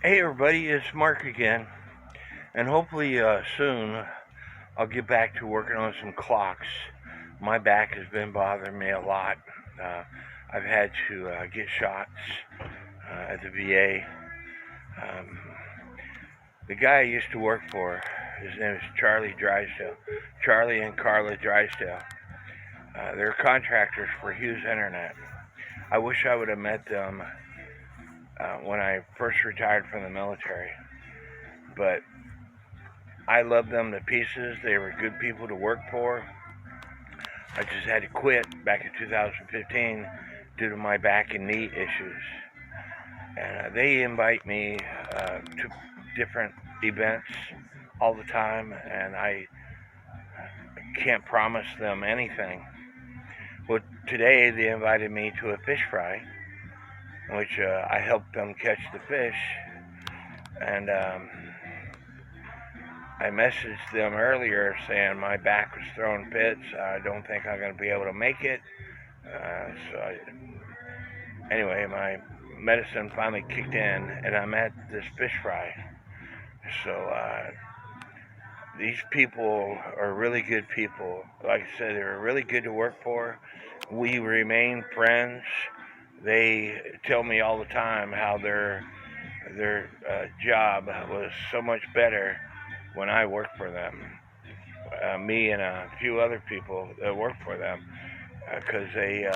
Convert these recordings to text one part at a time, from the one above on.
Hey everybody, it's Mark again, and hopefully soon I'll get back to working on some clocks. My back has been bothering me a lot. Uh, I've had to get shots at the VA. Um, the guy I used to work for, his name is Charlie Drysdale. Charlie and Carla Drysdale. They're contractors for Hughes Internet. I wish I would have met them when I first retired from the military, but I love them to pieces. They were good people to work for. I just had to quit back in 2015 due to my back and knee issues. And they invite me to different events all the time, and I can't promise them anything. Well, today they invited me to a fish fry, in which I helped them catch the fish, and I messaged them earlier saying my back was throwing fits. I don't think I'm going to be able to make it. Anyway, my medicine finally kicked in, and I'm at this fish fry. So these people are really good people. Like I said, they were really good to work for. We remain friends. They tell me all the time how their job was so much better when I worked for them. Me and a few other people that worked for them, because they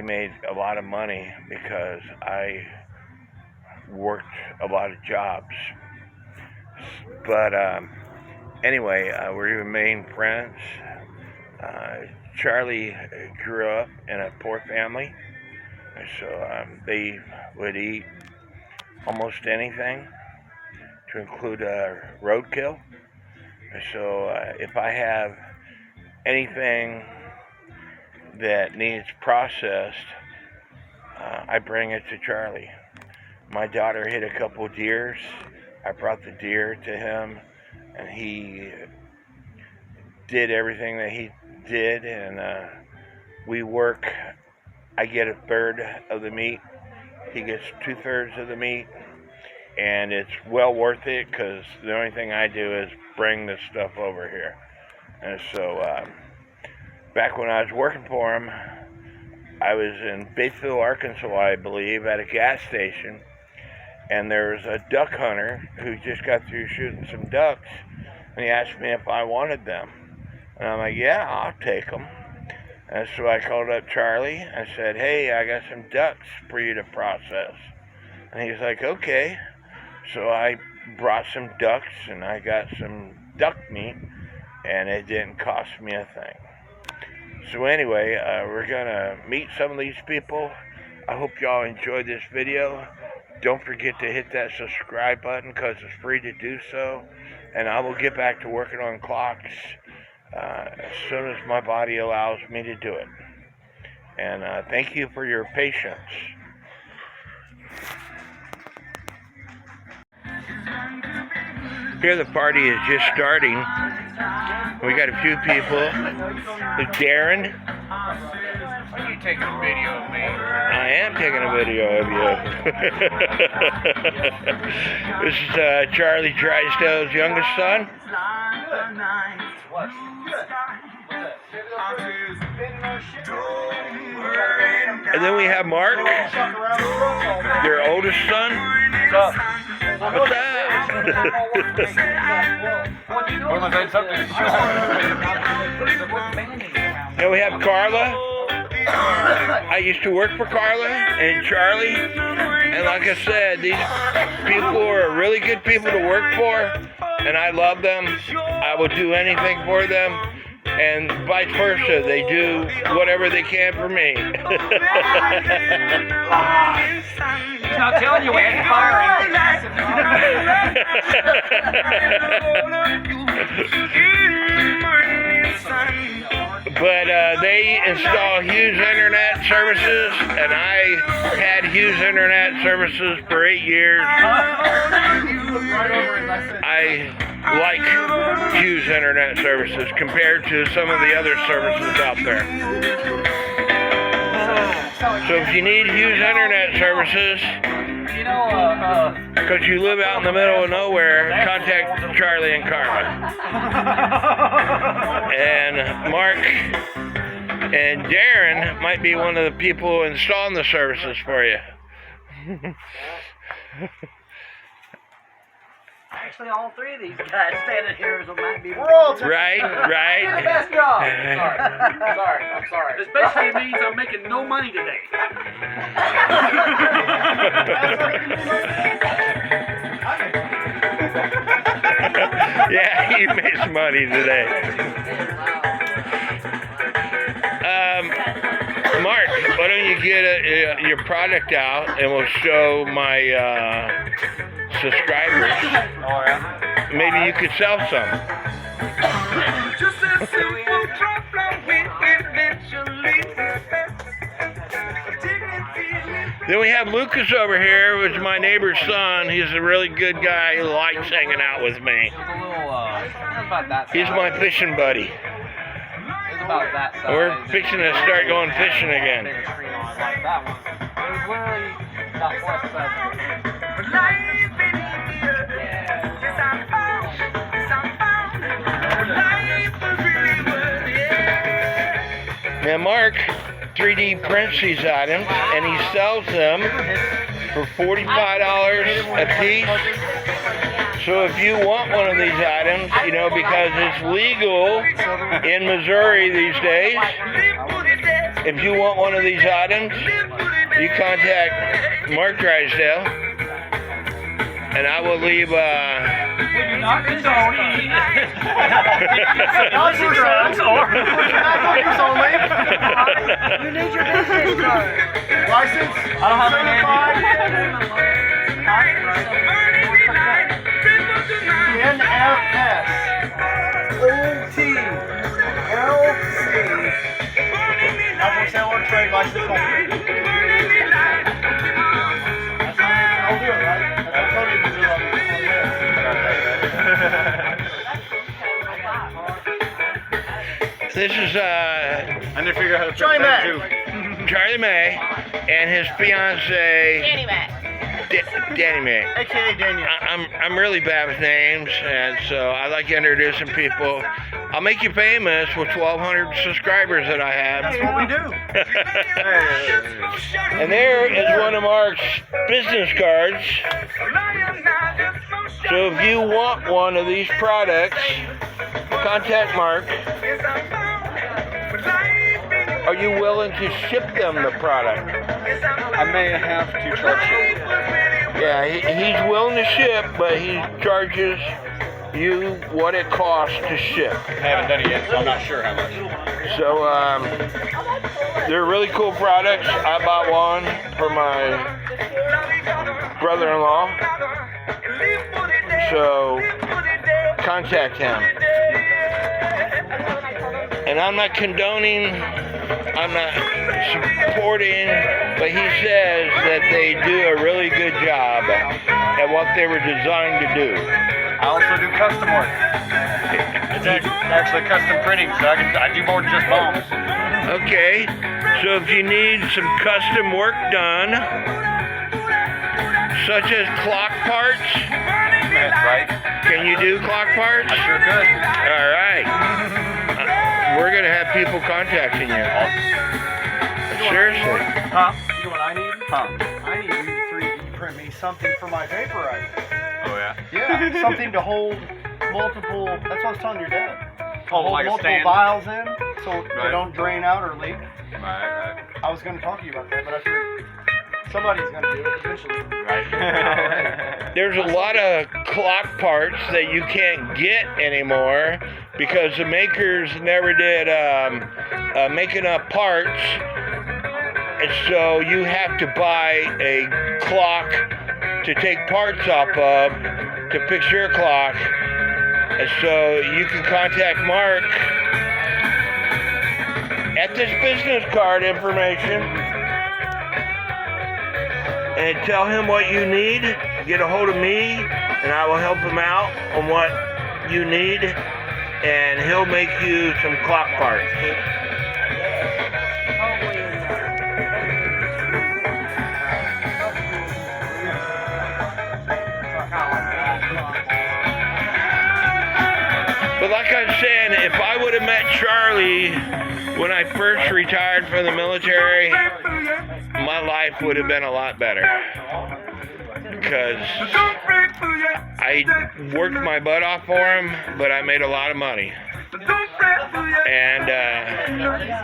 made a lot of money because I worked a lot of jobs. But anyway, we remain friends. Charlie grew up in a poor family, so they would eat almost anything, to include roadkill. So if I have anything that needs processed, I bring it to Charlie. My daughter hit a couple deers. I brought the deer to him, and he did everything that he did, and we work. I get a third of the meat. He gets 2/3 of the meat, and it's well worth it because the only thing I do is bring this stuff over here. And so back when I was working for him, I was in Batesville, Arkansas, I believe, at a gas station, and there was a duck hunter who just got through shooting some ducks, and he asked me if I wanted them. And I'm like, yeah, I'll take them. And so I called up Charlie and said, hey, I got some ducks for you to process. And he's like, okay. So I brought some ducks, and I got some duck meat, and it didn't cost me a thing. So anyway, we're going to meet some of these people. I hope y'all enjoyed this video. Don't forget to hit that subscribe button because it's free to do so. And I will get back to working on clocks as soon as my body allows me to do it. And thank you for your patience. Here the party is just starting. We got a few people. There's Darren. Are you taking a video of me? I am taking a video of you. This is Charlie Drysdale's youngest son. What? And then we have Mark, their oldest son. What's up? What's up? Then we have Carla. I used to work for Carla and Charlie. And like I said, these people are really good people to work for. And I love them. I will do anything for them. And vice versa, they do whatever they can for me. He's not telling you we had to fire But they install Hughes Internet services, and I had Hughes Internet services for 8 years. I like Hughes Internet services compared to some of the other services out there. So if you need Hughes Internet services, Because you live out in the middle of nowhere, contact Charlie and Karma. And Mark and Darren might be one of the people installing the services for you. Actually, all three of these guys standing here might be. Right, right. The best job. I'm sorry. This basically means I'm making no money today. Yeah, you made some money today. Mark, why don't you get your product out and we'll show my subscribers. Oh, yeah? Maybe you could sell some. Then we have Lucas over here, which is my neighbor's son. He's a really good guy who likes hanging out with me. It's a little, about that size. He's my fishing buddy. It's about that size. We're fixing to start going fishing again. Bigger screen on it like that one. It was literally about twice the size. Now Mark 3D prints these items and he sells them for $45 a piece. So if you want one of these items, you know, because it's legal in Missouri these days, if you want one of these items, you contact Mark Drysdale and I will leave Not condoning. Drugs or only. You need your business card. License? I don't have any. NFS OTLC. Not for sale or trade license only. I'll do it, right? That's what Cody will do on This is I need to figure out how to Charlie May. Charlie May and his fiance Danny Mac. Danny May. AKA Daniel. I'm really bad with names, and so I like introducing people. I'll make you famous with 1,200 subscribers that I have. That's what we do. And there is one of Mark's business cards. So if you want one of these products, contact Mark. Are you willing to ship them the product? I may have to charge you. Yeah, he's willing to ship, but he charges you what it costs to ship. I haven't done it yet, so I'm not sure how much. So, they're really cool products. I bought one for my brother-in-law. So, contact him. And I'm not condoning, I'm not supporting, but he says that they do a really good job at what they were designed to do. I also do custom work. It's actually custom printing, so I do more than just bombs. Okay, so if you need some custom work done, such as clock parts, Right? can you do clock parts? I sure could. All right. We're going to have people contacting you. Seriously. Huh? You know what I need? Huh? I need you to 3D print me something for my vaporizer. Oh, yeah? Yeah, something to hold multiple, that's what I was telling your dad. Oh, Hold like a multiple stand? vials in so they Right. don't drain out or leak. Right. I was going to talk to you about that, but I figured somebody's going to do it eventually. Right. There's a lot of clock parts that you can't get anymore because the makers never did make enough parts. And so you have to buy a clock to take parts off of to fix your clock. And so you can contact Mark at this business card information and tell him what you need. Get a hold of me and I will help him out on what you need and he'll make you some clock parts. But like I was saying, if I would have met Charlie when I first retired from the military, my life would have been a lot better. Because I worked my butt off for him, but I made a lot of money. And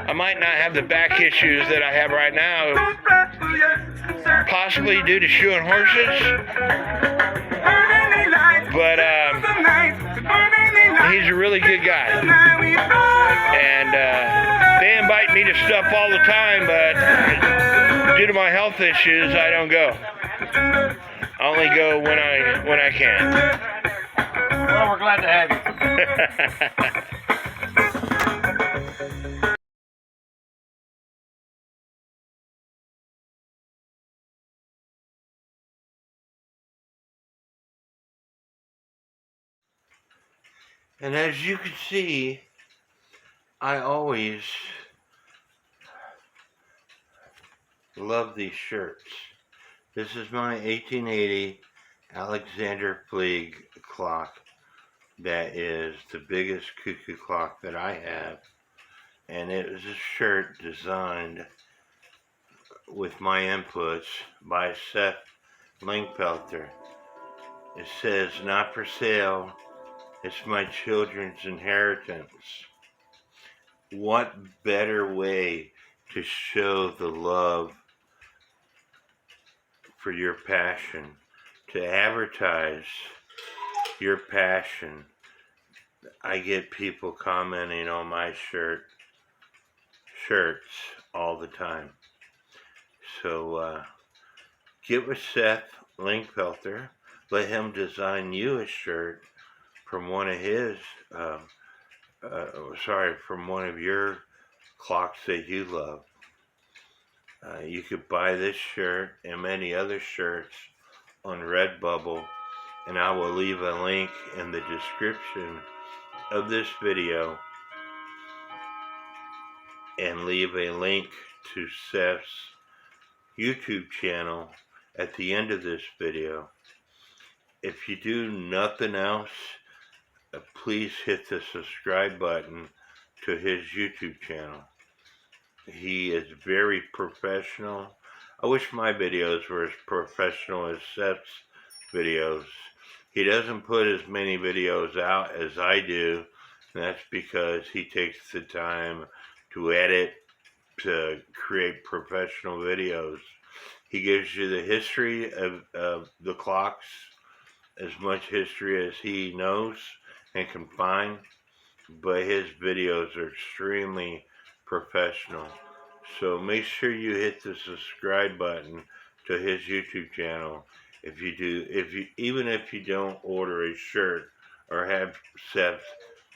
I might not have the back issues that I have right now, possibly due to shoeing horses. But he's a really good guy. And they invite me to stuff all the time, but due to my health issues, I don't go. I only go when I can. Well, we're glad to have you. And as you can see, I always love these shirts. This is my 1880 Alexander Puig clock. That is the biggest cuckoo clock that I have. And it was a shirt designed with my inputs by Seth Linkpelter. It says, "Not for sale. It's my children's inheritance." What better way to show the love for your passion, to advertise your passion? I get people commenting on my shirts all the time. So get with Seth Linkpelter. Let him design you a shirt from one of his, from one of your clocks that you love. You could buy this shirt and many other shirts on Redbubble, and I will leave a link in the description of this video and leave a link to Seth's YouTube channel at the end of this video. If you do nothing else, please hit the subscribe button to his YouTube channel. He is very professional. I wish my videos were as professional as Seth's videos. He doesn't put as many videos out as I do, and that's because he takes the time to edit, to create professional videos. He gives you the history of the clocks, as much history as he knows and can find, but his videos are extremely professional. So make sure you hit the subscribe button to his YouTube channel. Even if you don't order a shirt or have Seth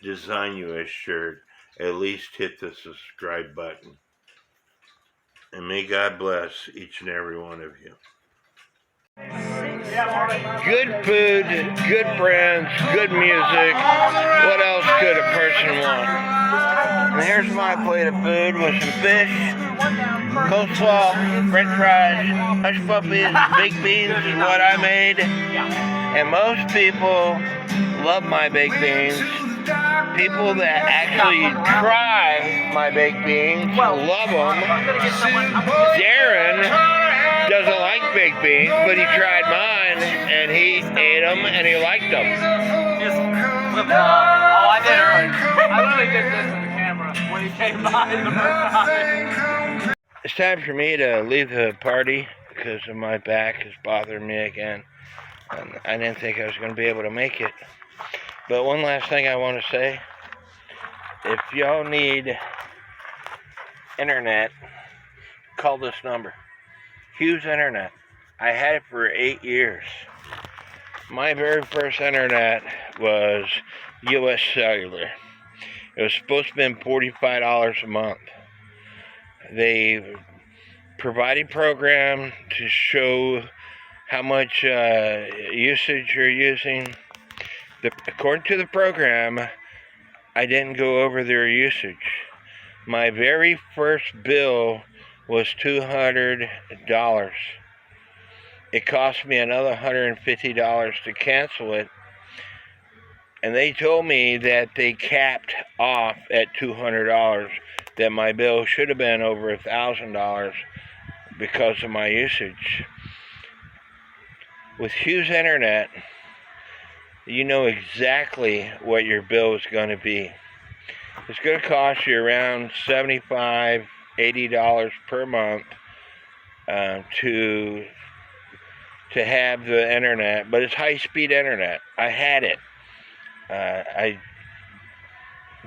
design you a shirt, at least hit the subscribe button. And may God bless each and every one of you. Good food, good friends, good music. What else could a person want? And here's my plate of food with some fish, coleslaw, french fries, hush puppies, baked beans is what I made. And most people love my baked beans. People that actually try my baked beans love them. Darren doesn't like baked beans, but he tried mine, and he ate them, and he liked them. Just flip it off. Oh, I did earlier. I literally did this in the camera when he came by the first time. It's time for me to leave the party because of my back is bothering me again. And I didn't think I was going to be able to make it. But one last thing I want to say. If y'all need internet, call this number. Hughes Internet. I had it for 8 years. My very first internet was US Cellular. It was supposed to be $45 a month. They provided a program to show how much usage you're using. According to the program, I didn't go over their usage. My very first bill was $200. It cost me another $150 to cancel it And they told me that they capped off at $200, that my bill should have been over $1,000 because of my usage. With Hughes Internet, you know exactly what your bill is going to be. It's going to cost you around $75, $80 per month to have the internet, but it's high-speed internet. I had it.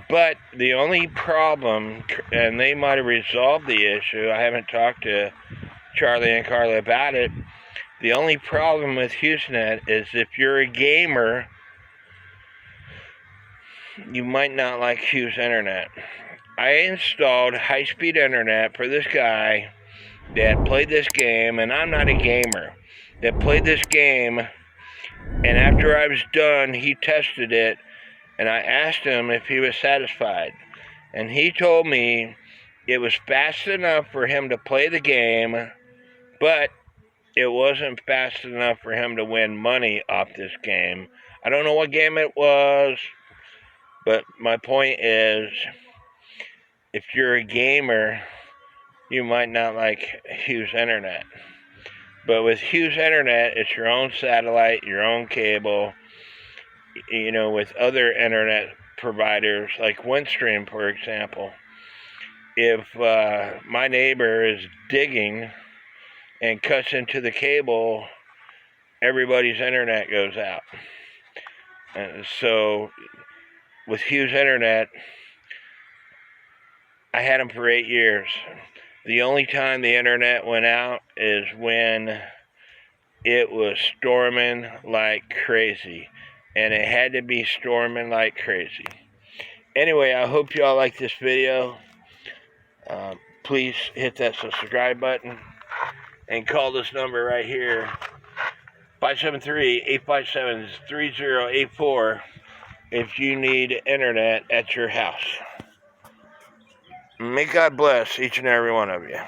But the only problem, and they might have resolved the issue, I haven't talked to Charlie and Carla about it. The only problem with HughesNet is if you're a gamer, you might not like Hughes Internet. I installed high-speed internet for this guy that played this game, and I'm not a gamer, that played this game, and after I was done, he tested it, and I asked him if he was satisfied. And he told me it was fast enough for him to play the game, but it wasn't fast enough for him to win money off this game. I don't know what game it was, but my point is, if you're a gamer, you might not like Hughes Internet. But with Hughes Internet, it's your own satellite, your own cable. You know, with other internet providers, like Windstream, for example. If my neighbor is digging and cuts into the cable, everybody's internet goes out. And so with Hughes Internet, I had them for 8 years. The only time the internet went out is when it was storming like crazy. And it had to be storming like crazy. Anyway, I hope y'all like this video. Please hit that subscribe button and call this number right here, 573-857-3084, if you need internet at your house. May God bless each and every one of you.